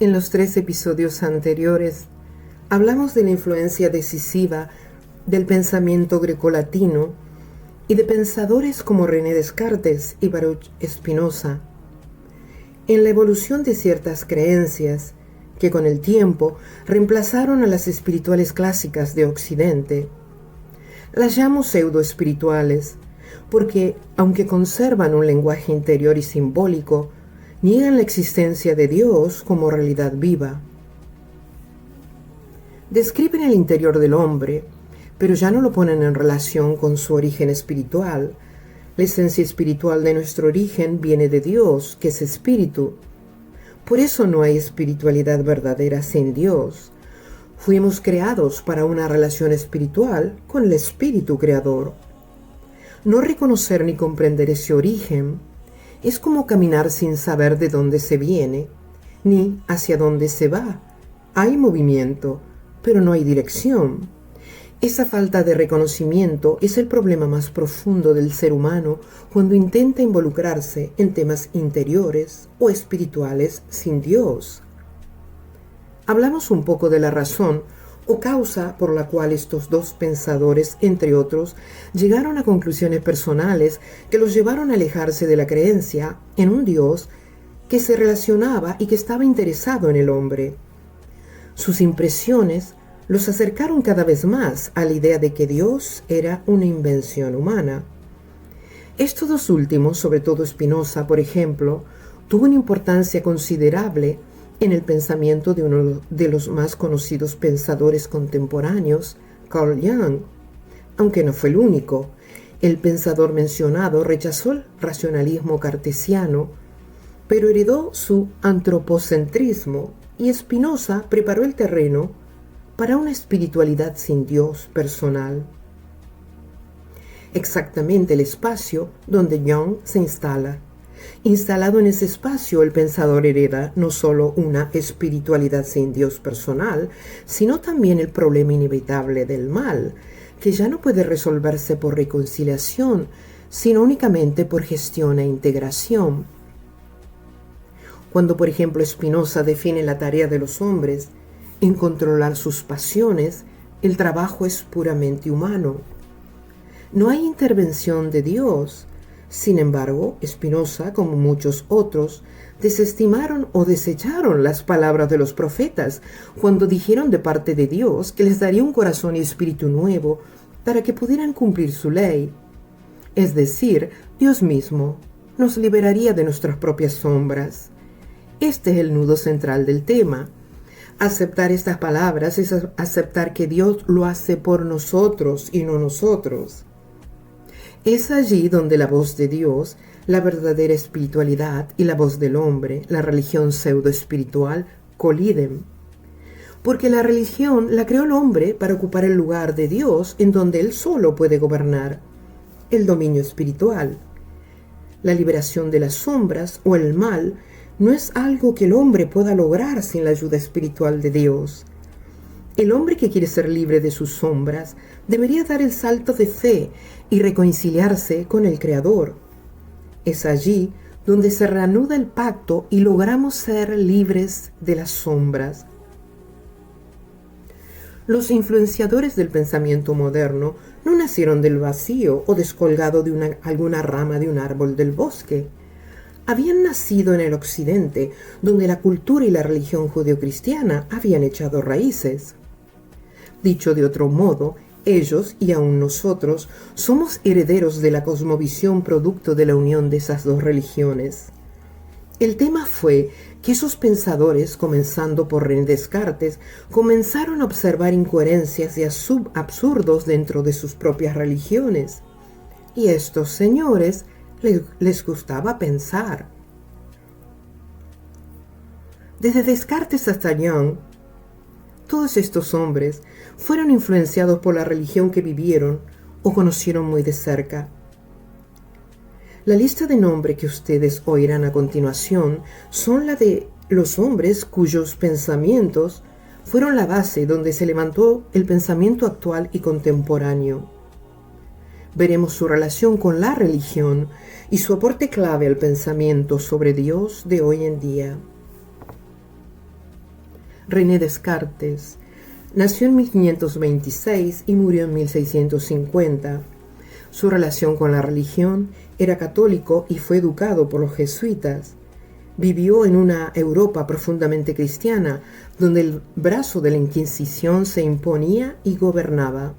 En los 3 episodios anteriores hablamos de la influencia decisiva del pensamiento grecolatino y de pensadores como René Descartes y Baruch Spinoza en la evolución de ciertas creencias que con el tiempo reemplazaron a las espirituales clásicas de Occidente. Las llamo pseudoespirituales porque, aunque conservan un lenguaje interior y simbólico, niegan la existencia de Dios como realidad viva. Describen el interior del hombre, pero ya no lo ponen en relación con su origen espiritual. La esencia espiritual de nuestro origen viene de Dios, que es espíritu. Por eso no hay espiritualidad verdadera sin Dios. Fuimos creados para una relación espiritual con el espíritu creador. No reconocer ni comprender ese origen es como caminar sin saber de dónde se viene, ni hacia dónde se va. Hay movimiento, pero no hay dirección. Esa falta de reconocimiento es el problema más profundo del ser humano cuando intenta involucrarse en temas interiores o espirituales sin Dios. Hablamos un poco de la razón o causa por la cual estos dos pensadores, entre otros, llegaron a conclusiones personales que los llevaron a alejarse de la creencia en un Dios que se relacionaba y que estaba interesado en el hombre. Sus impresiones los acercaron cada vez más a la idea de que Dios era una invención humana. Estos dos últimos, sobre todo Spinoza, por ejemplo, tuvo una importancia considerable en el pensamiento de uno de los más conocidos pensadores contemporáneos, Carl Jung, aunque no fue el único. El pensador mencionado rechazó el racionalismo cartesiano, pero heredó su antropocentrismo, y Spinoza preparó el terreno para una espiritualidad sin Dios personal. Exactamente el espacio donde Jung se instala. Instalado en ese espacio, el pensador hereda no solo una espiritualidad sin Dios personal, sino también el problema inevitable del mal, que ya no puede resolverse por reconciliación, sino únicamente por gestión e integración. Cuando, por ejemplo, Spinoza define la tarea de los hombres en controlar sus pasiones, el trabajo es puramente humano. No hay intervención de Dios. Sin embargo, Spinoza, como muchos otros, desestimaron o desecharon las palabras de los profetas cuando dijeron de parte de Dios que les daría un corazón y espíritu nuevo para que pudieran cumplir su ley. Es decir, Dios mismo nos liberaría de nuestras propias sombras. Este es el nudo central del tema. Aceptar estas palabras es aceptar que Dios lo hace por nosotros y no nosotros. Es allí donde la voz de Dios, la verdadera espiritualidad, y la voz del hombre, la religión pseudoespiritual, coliden. Porque la religión la creó el hombre para ocupar el lugar de Dios en donde él solo puede gobernar, el dominio espiritual. La liberación de las sombras o el mal no es algo que el hombre pueda lograr sin la ayuda espiritual de Dios. El hombre que quiere ser libre de sus sombras debería dar el salto de fe y reconciliarse con el Creador. Es allí donde se reanuda el pacto y logramos ser libres de las sombras. Los influenciadores del pensamiento moderno no nacieron del vacío o descolgado de alguna rama de un árbol del bosque. Habían nacido en el occidente, donde la cultura y la religión judeocristiana habían echado raíces. Dicho de otro modo, ellos y aún nosotros somos herederos de la cosmovisión producto de la unión de esas dos religiones. El tema fue que esos pensadores, comenzando por René Descartes, comenzaron a observar incoherencias y absurdos dentro de sus propias religiones. Y a estos señores les gustaba pensar. Desde Descartes hasta Jung, todos estos hombres fueron influenciados por la religión que vivieron o conocieron muy de cerca. La lista de nombres que ustedes oirán a continuación son la de los hombres cuyos pensamientos fueron la base donde se levantó el pensamiento actual y contemporáneo. Veremos su relación con la religión y su aporte clave al pensamiento sobre Dios de hoy en día. René Descartes. Nació en 1526 y murió en 1650. Su relación con la religión: era católico y fue educado por los jesuitas. Vivió en una Europa profundamente cristiana, donde el brazo de la Inquisición se imponía y gobernaba.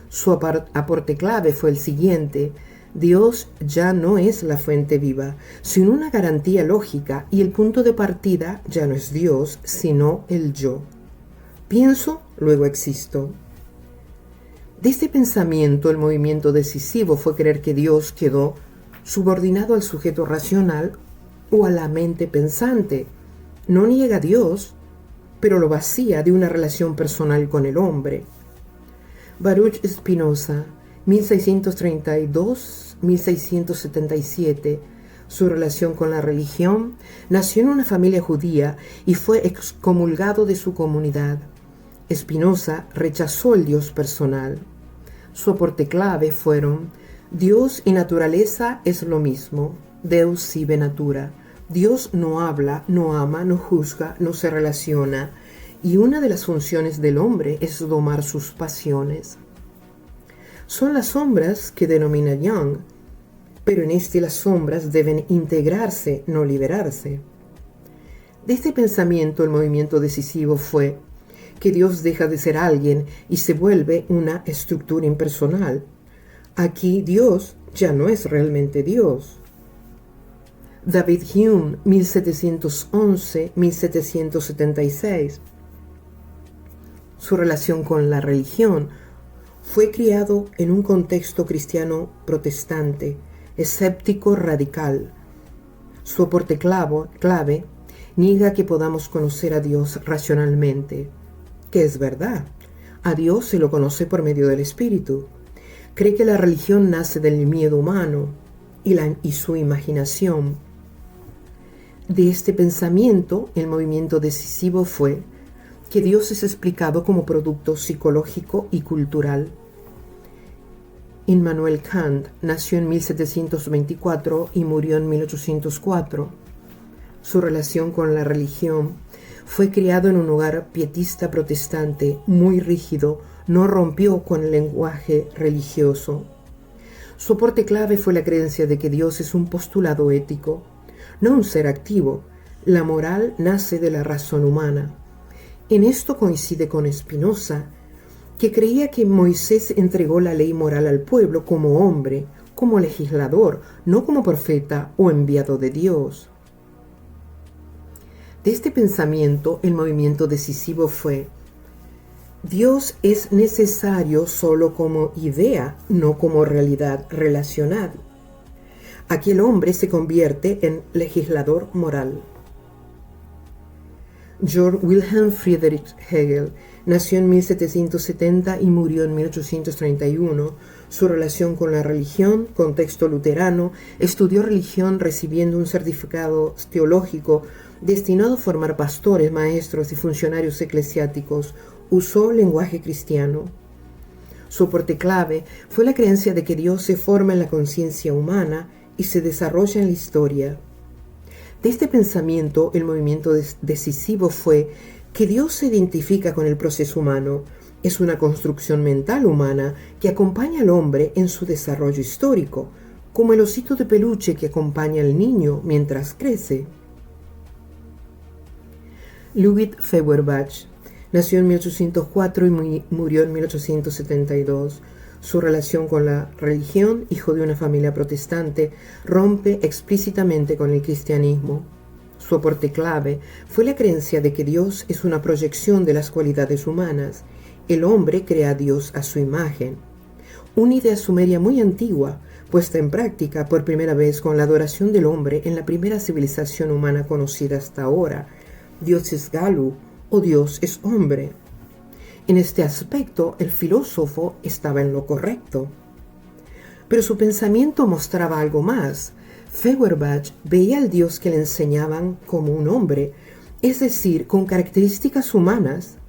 Su aporte clave fue el siguiente: Dios ya no es la fuente viva, sino una garantía lógica, y el punto de partida ya no es Dios, sino el yo. Pienso, luego existo. De este pensamiento, el movimiento decisivo fue creer que Dios quedó subordinado al sujeto racional o a la mente pensante. No niega a Dios, pero lo vacía de una relación personal con el hombre. Baruch Spinoza, 1632-1677. Su relación con la religión: nació en una familia judía y fue excomulgado de su comunidad. Spinoza rechazó el Dios personal. Su aporte clave fueron: Dios y naturaleza es lo mismo, Deus sive natura. Dios no habla, no ama, no juzga, no se relaciona, y una de las funciones del hombre es domar sus pasiones. Son las sombras que denomina Jung, pero en este las sombras deben integrarse, no liberarse. De este pensamiento, el movimiento decisivo fue que Dios deja de ser alguien y se vuelve una estructura impersonal. Aquí Dios ya no es realmente Dios. David Hume, 1711-1776. Su relación con la religión: fue criado en un contexto cristiano protestante, escéptico radical. Su aporte clave: niega que podamos conocer a Dios racionalmente, que es verdad. A Dios se lo conoce por medio del Espíritu. Cree que la religión nace del miedo humano y su imaginación. De este pensamiento, el movimiento decisivo fue que Dios es explicado como producto psicológico y cultural. Immanuel Kant nació en 1724 y murió en 1804. Su relación con la religión: fue criado en un hogar pietista protestante muy rígido, no rompió con el lenguaje religioso. Su aporte clave fue la creencia de que Dios es un postulado ético, no un ser activo. La moral nace de la razón humana. En esto coincide con Spinoza, que creía que Moisés entregó la ley moral al pueblo como hombre, como legislador, no como profeta o enviado de Dios. De este pensamiento, el movimiento decisivo fue: Dios es necesario solo como idea, no como realidad relacional. Aquí el hombre se convierte en legislador moral. Georg Wilhelm Friedrich Hegel nació en 1770 y murió en 1831. Su relación con la religión: contexto luterano, estudió religión recibiendo un certificado teológico destinado a formar pastores, maestros y funcionarios eclesiásticos. Usó lenguaje cristiano. Su aporte clave fue la creencia de que Dios se forma en la conciencia humana y se desarrolla en la historia. De este pensamiento, el movimiento decisivo fue que Dios se identifica con el proceso humano. Es una construcción mental humana que acompaña al hombre en su desarrollo histórico, como el osito de peluche que acompaña al niño mientras crece. Ludwig Feuerbach nació en 1804 y murió en 1872. Su relación con la religión: hijo de una familia protestante, rompe explícitamente con el cristianismo. Su aporte clave fue la creencia de que Dios es una proyección de las cualidades humanas. El hombre crea a Dios a su imagen. Una idea sumeria muy antigua, puesta en práctica por primera vez con la adoración del hombre en la primera civilización humana conocida hasta ahora. Dios es Galu, o Dios es hombre. En este aspecto, el filósofo estaba en lo correcto. Pero su pensamiento mostraba algo más. Feuerbach veía al Dios que le enseñaban como un hombre, es decir, con características humanas.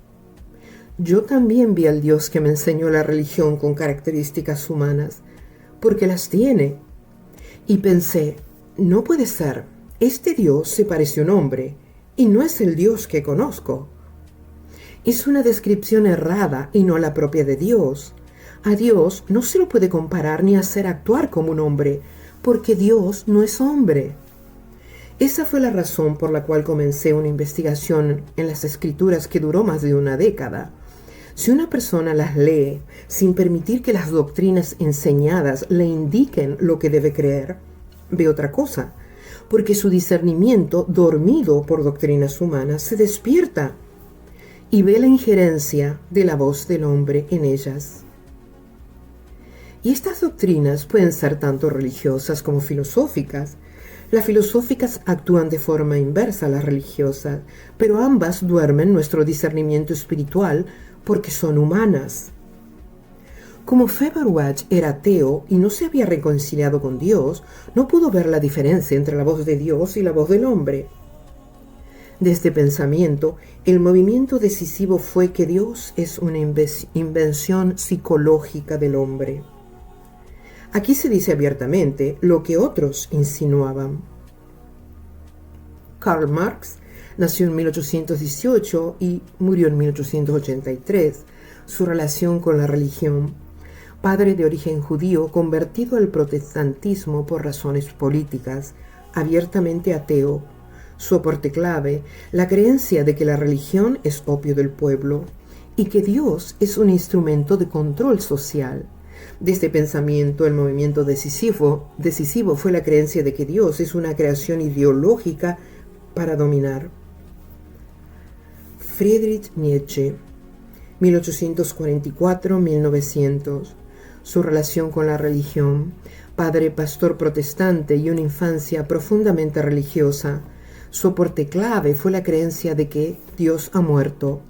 Yo también vi al Dios que me enseñó la religión con características humanas, porque las tiene. Y pensé: no puede ser, este Dios se parece a un hombre, y no es el Dios que conozco. Es una descripción errada y no la propia de Dios. A Dios no se lo puede comparar ni hacer actuar como un hombre, porque Dios no es hombre. Esa fue la razón por la cual comencé una investigación en las Escrituras que duró más de una década. Si una persona las lee sin permitir que las doctrinas enseñadas le indiquen lo que debe creer, ve otra cosa, porque su discernimiento, dormido por doctrinas humanas, se despierta y ve la injerencia de la voz del hombre en ellas. Y estas doctrinas pueden ser tanto religiosas como filosóficas. Las filosóficas actúan de forma inversa a las religiosas, pero ambas duermen nuestro discernimiento espiritual porque son humanas. Como Feuerbach era ateo y no se había reconciliado con Dios, no pudo ver la diferencia entre la voz de Dios y la voz del hombre. De este pensamiento, el movimiento decisivo fue que Dios es una invención psicológica del hombre. Aquí se dice abiertamente lo que otros insinuaban. Karl Marx nació en 1818 y murió en 1883. Su relación con la religión: padre de origen judío convertido al protestantismo por razones políticas, abiertamente ateo. Su aporte clave: la creencia de que la religión es opio del pueblo y que Dios es un instrumento de control social. De este pensamiento, el movimiento decisivo fue la creencia de que Dios es una creación ideológica para dominar. Friedrich Nietzsche, 1844-1900. Su relación con la religión: padre pastor protestante y una infancia profundamente religiosa. Su aporte clave fue la creencia de que Dios ha muerto.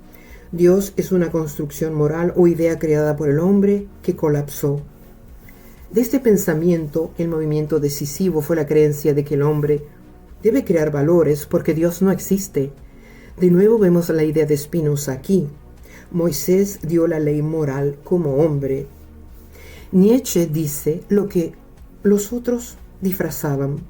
Dios es una construcción moral o idea creada por el hombre que colapsó. De este pensamiento, el movimiento decisivo fue la creencia de que el hombre debe crear valores porque Dios no existe. De nuevo vemos la idea de Spinoza aquí. Moisés dio la ley moral como hombre. Nietzsche dice lo que los otros disfrazaban.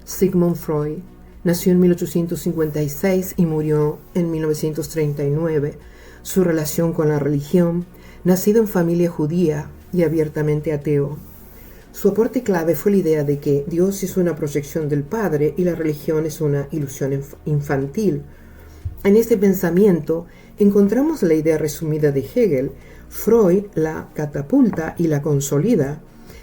Sigmund Freud nació en 1856 y murió en 1939. Su relación con la religión: nacido en familia judía y abiertamente ateo. Su aporte clave fue la idea de que Dios es una proyección del Padre y la religión es una ilusión infantil. En este pensamiento encontramos la idea resumida de Hegel. Freud la catapulta y la consolida.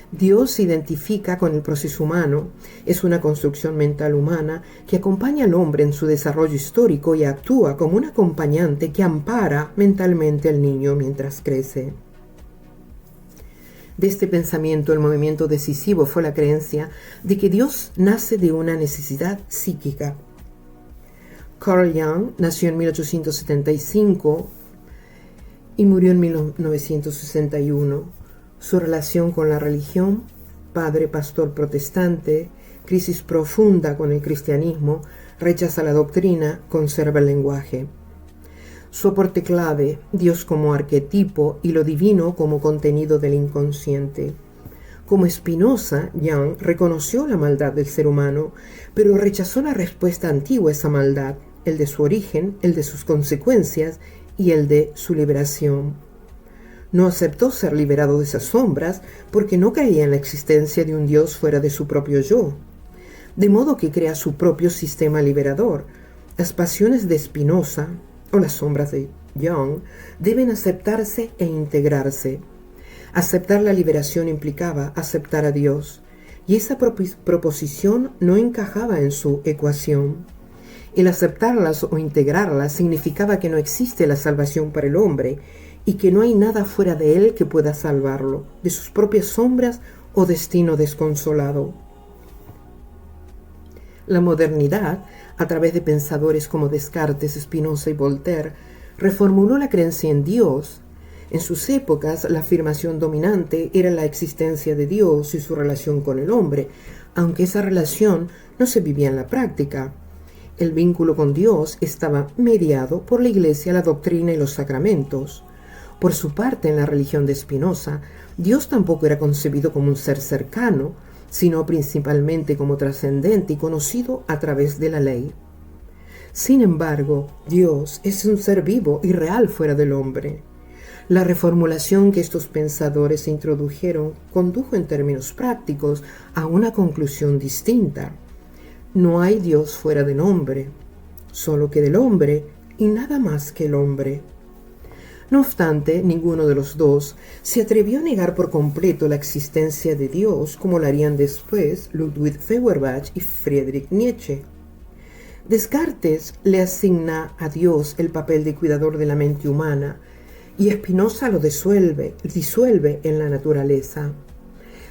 Dios se identifica con el proceso humano, es una construcción mental humana que acompaña al hombre en su desarrollo histórico y actúa como un acompañante que ampara mentalmente al niño mientras crece. De este pensamiento, el movimiento decisivo fue la creencia de que Dios nace de una necesidad psíquica. Carl Jung nació en 1875 y murió en 1961. Su relación con la religión: padre pastor protestante, crisis profunda con el cristianismo, rechaza la doctrina, conserva el lenguaje. Su aporte clave: Dios como arquetipo y lo divino como contenido del inconsciente. Como Spinoza, Jung reconoció la maldad del ser humano, pero rechazó la respuesta antigua a esa maldad, el de su origen, el de sus consecuencias y el de su liberación. No aceptó ser liberado de esas sombras porque no creía en la existencia de un Dios fuera de su propio yo. De modo que crea su propio sistema liberador. Las pasiones de Spinoza, o las sombras de Jung, deben aceptarse e integrarse. Aceptar la liberación implicaba aceptar a Dios, y esa proposición no encajaba en su ecuación. El aceptarlas o integrarlas significaba que no existe la salvación para el hombre, y que no hay nada fuera de él que pueda salvarlo de sus propias sombras o destino desconsolado. La modernidad, a través de pensadores como Descartes, Spinoza y Voltaire, reformuló la creencia en Dios. En sus épocas, la afirmación dominante era la existencia de Dios y su relación con el hombre, aunque esa relación no se vivía en la práctica. El vínculo con Dios estaba mediado por la Iglesia, la doctrina y los sacramentos. Por su parte, en la religión de Spinoza, Dios tampoco era concebido como un ser cercano, sino principalmente como trascendente y conocido a través de la ley. Sin embargo, Dios es un ser vivo y real fuera del hombre. La reformulación que estos pensadores introdujeron condujo en términos prácticos a una conclusión distinta. No hay Dios fuera del hombre, solo que del hombre y nada más que el hombre. No obstante, ninguno de los dos se atrevió a negar por completo la existencia de Dios como lo harían después Ludwig Feuerbach y Friedrich Nietzsche. Descartes le asigna a Dios el papel de cuidador de la mente humana y Spinoza lo disuelve en la naturaleza.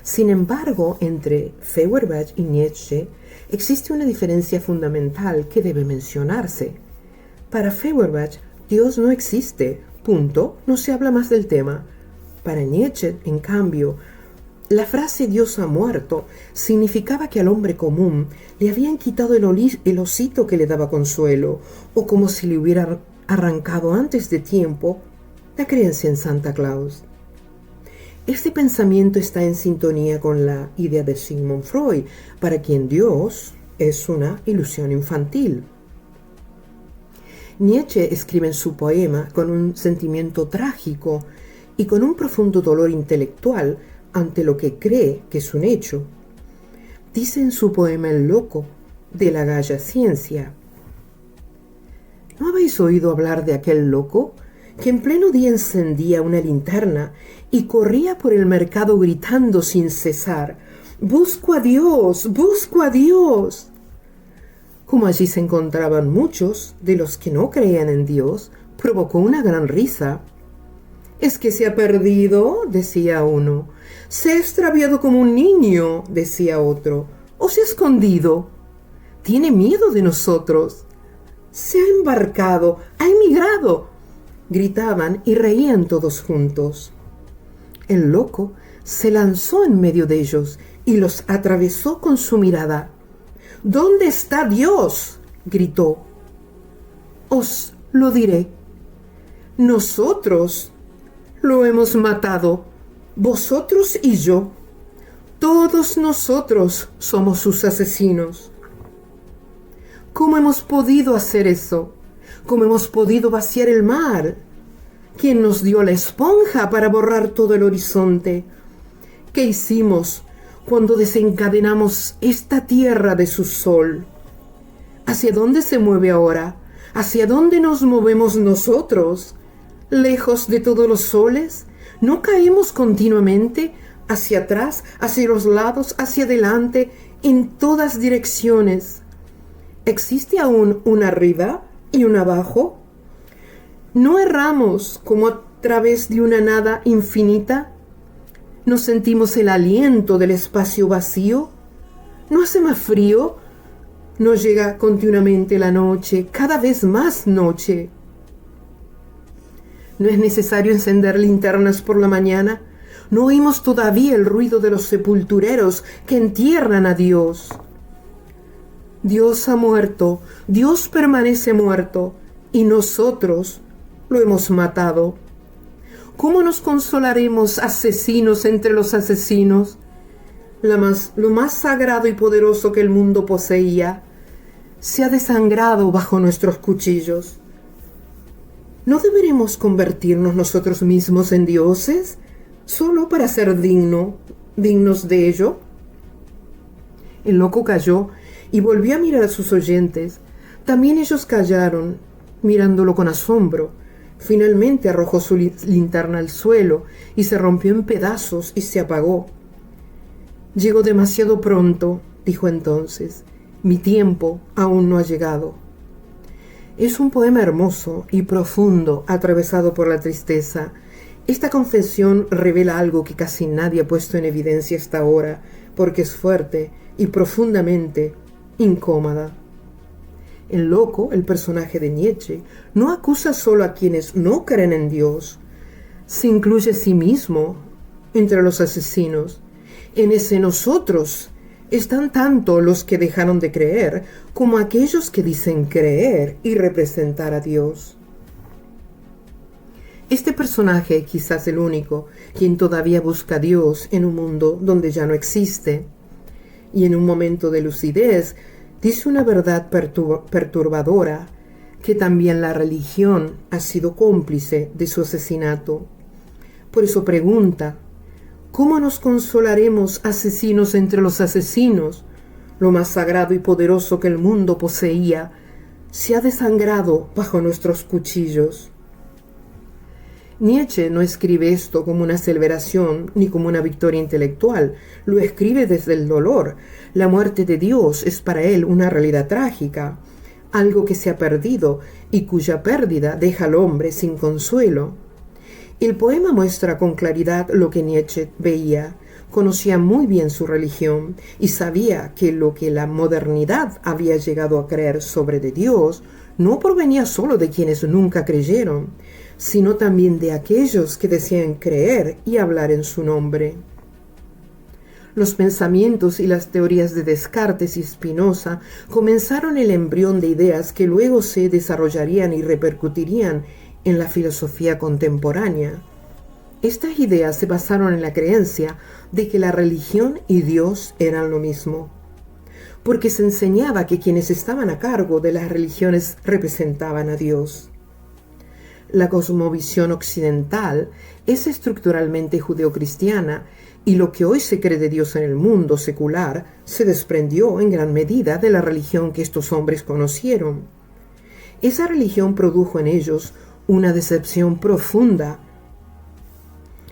Sin embargo, entre Feuerbach y Nietzsche existe una diferencia fundamental que debe mencionarse. Para Feuerbach, Dios no existe, punto, no se habla más del tema. Para Nietzsche, en cambio, la frase Dios ha muerto significaba que al hombre común le habían quitado el osito que le daba consuelo, o como si le hubiera arrancado antes de tiempo la creencia en Santa Claus. Este pensamiento está en sintonía con la idea de Sigmund Freud, para quien Dios es una ilusión infantil. Nietzsche escribe en su poema con un sentimiento trágico y con un profundo dolor intelectual ante lo que cree que es un hecho. Dice en su poema El loco, de la Gaya Ciencia: ¿no habéis oído hablar de aquel loco que en pleno día encendía una linterna y corría por el mercado gritando sin cesar: «¡Busco a Dios! ¡Busco a Dios!». Como allí se encontraban muchos de los que no creían en Dios, provocó una gran risa. «¿Es que se ha perdido?», decía uno. «Se ha extraviado como un niño», decía otro. «¿O se ha escondido? Tiene miedo de nosotros. Se ha embarcado, ha emigrado», gritaban y reían todos juntos. El loco se lanzó en medio de ellos y los atravesó con su mirada. «¿Dónde está Dios?», gritó. «Os lo diré. Nosotros lo hemos matado, vosotros y yo. Todos nosotros somos sus asesinos». «¿Cómo hemos podido hacer eso? ¿Cómo hemos podido vaciar el mar? ¿Quién nos dio la esponja para borrar todo el horizonte? ¿Qué hicimos cuando desencadenamos esta tierra de su sol? ¿Hacia dónde se mueve ahora? ¿Hacia dónde nos movemos nosotros? ¿Lejos de todos los soles? ¿No caemos continuamente hacia atrás, hacia los lados, hacia adelante, en todas direcciones? ¿Existe aún un arriba y un abajo? ¿No erramos como a través de una nada infinita? ¿No sentimos el aliento del espacio vacío? ¿No hace más frío? ¿No llega continuamente la noche, cada vez más noche? ¿No es necesario encender linternas por la mañana? ¿No oímos todavía el ruido de los sepultureros que entierran a Dios? Dios ha muerto, Dios permanece muerto, y nosotros lo hemos matado. ¿Cómo nos consolaremos, asesinos entre los asesinos? Lo más sagrado y poderoso que el mundo poseía se ha desangrado bajo nuestros cuchillos. ¿No deberemos convertirnos nosotros mismos en dioses solo para ser dignos de ello? El loco calló y volvió a mirar a sus oyentes. También ellos callaron, mirándolo con asombro. Finalmente arrojó su linterna al suelo y se rompió en pedazos y se apagó. «Llegó demasiado pronto», dijo entonces. «Mi tiempo aún no ha llegado». Es un poema hermoso y profundo, atravesado por la tristeza. Esta confesión revela algo que casi nadie ha puesto en evidencia hasta ahora, porque es fuerte y profundamente incómoda. El loco, el personaje de Nietzsche, no acusa solo a quienes no creen en Dios. Se incluye a sí mismo entre los asesinos. En ese nosotros están tanto los que dejaron de creer como aquellos que dicen creer y representar a Dios. Este personaje, quizás el único, quien todavía busca a Dios en un mundo donde ya no existe, y en un momento de lucidez dice una verdad perturbadora que también la religión ha sido cómplice de su asesinato. Por eso pregunta, ¿cómo nos consolaremos asesinos entre los asesinos? Lo más sagrado y poderoso que el mundo poseía se ha desangrado bajo nuestros cuchillos. Nietzsche no escribe esto como una aseveración ni como una victoria intelectual, lo escribe desde el dolor. La muerte de Dios es para él una realidad trágica, algo que se ha perdido y cuya pérdida deja al hombre sin consuelo. El poema muestra con claridad lo que Nietzsche veía. Conocía muy bien su religión y sabía que lo que la modernidad había llegado a creer sobre de Dios no provenía solo de quienes nunca creyeron, sino también de aquellos que decían creer y hablar en su nombre. Los pensamientos y las teorías de Descartes y Spinoza comenzaron el embrión de ideas que luego se desarrollarían y repercutirían en la filosofía contemporánea. Estas ideas se basaron en la creencia de que la religión y Dios eran lo mismo, porque se enseñaba que quienes estaban a cargo de las religiones representaban a Dios. La cosmovisión occidental es estructuralmente judeocristiana y lo que hoy se cree de Dios en el mundo secular se desprendió en gran medida de la religión que estos hombres conocieron. Esa religión produjo en ellos una decepción profunda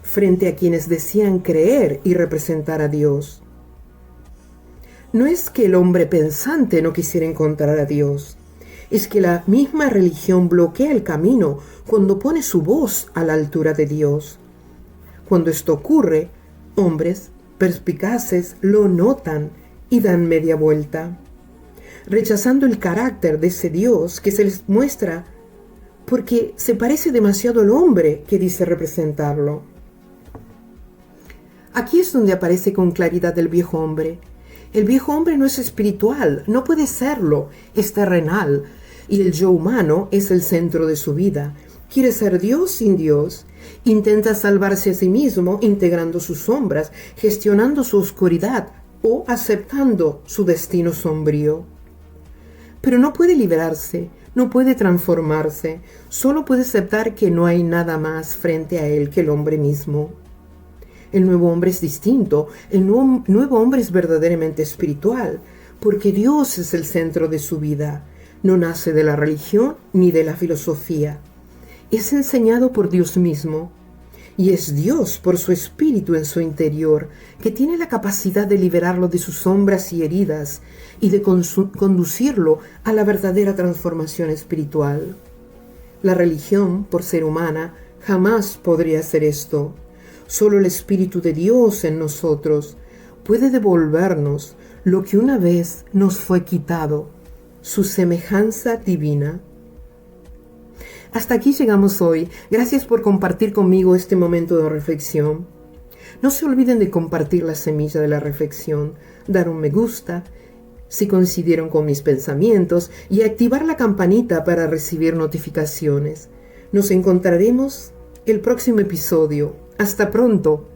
frente a quienes decían creer y representar a Dios. No es que el hombre pensante no quisiera encontrar a Dios, es que la misma religión bloquea el camino cuando pone su voz a la altura de Dios. Cuando esto ocurre, hombres perspicaces lo notan y dan media vuelta, rechazando el carácter de ese Dios que se les muestra porque se parece demasiado al hombre que dice representarlo. Aquí es donde aparece con claridad el viejo hombre. El viejo hombre no es espiritual, no puede serlo, es terrenal, y el yo humano es el centro de su vida. Quiere ser Dios sin Dios, intenta salvarse a sí mismo integrando sus sombras, gestionando su oscuridad o aceptando su destino sombrío. Pero no puede liberarse, no puede transformarse, solo puede aceptar que no hay nada más frente a él que el hombre mismo. El nuevo hombre es distinto, el nuevo hombre es verdaderamente espiritual, porque Dios es el centro de su vida. No nace de la religión ni de la filosofía. Es enseñado por Dios mismo, y es Dios por su espíritu en su interior, que tiene la capacidad de liberarlo de sus sombras y heridas y de conducirlo a la verdadera transformación espiritual. La religión, por ser humana, jamás podría hacer esto. Solo el Espíritu de Dios en nosotros puede devolvernos lo que una vez nos fue quitado, su semejanza divina. Hasta aquí llegamos hoy. Gracias por compartir conmigo este momento de reflexión. No se olviden de compartir la semilla de la reflexión, dar un me gusta si coincidieron con mis pensamientos y activar la campanita para recibir notificaciones. Nos encontraremos el próximo episodio. Hasta pronto.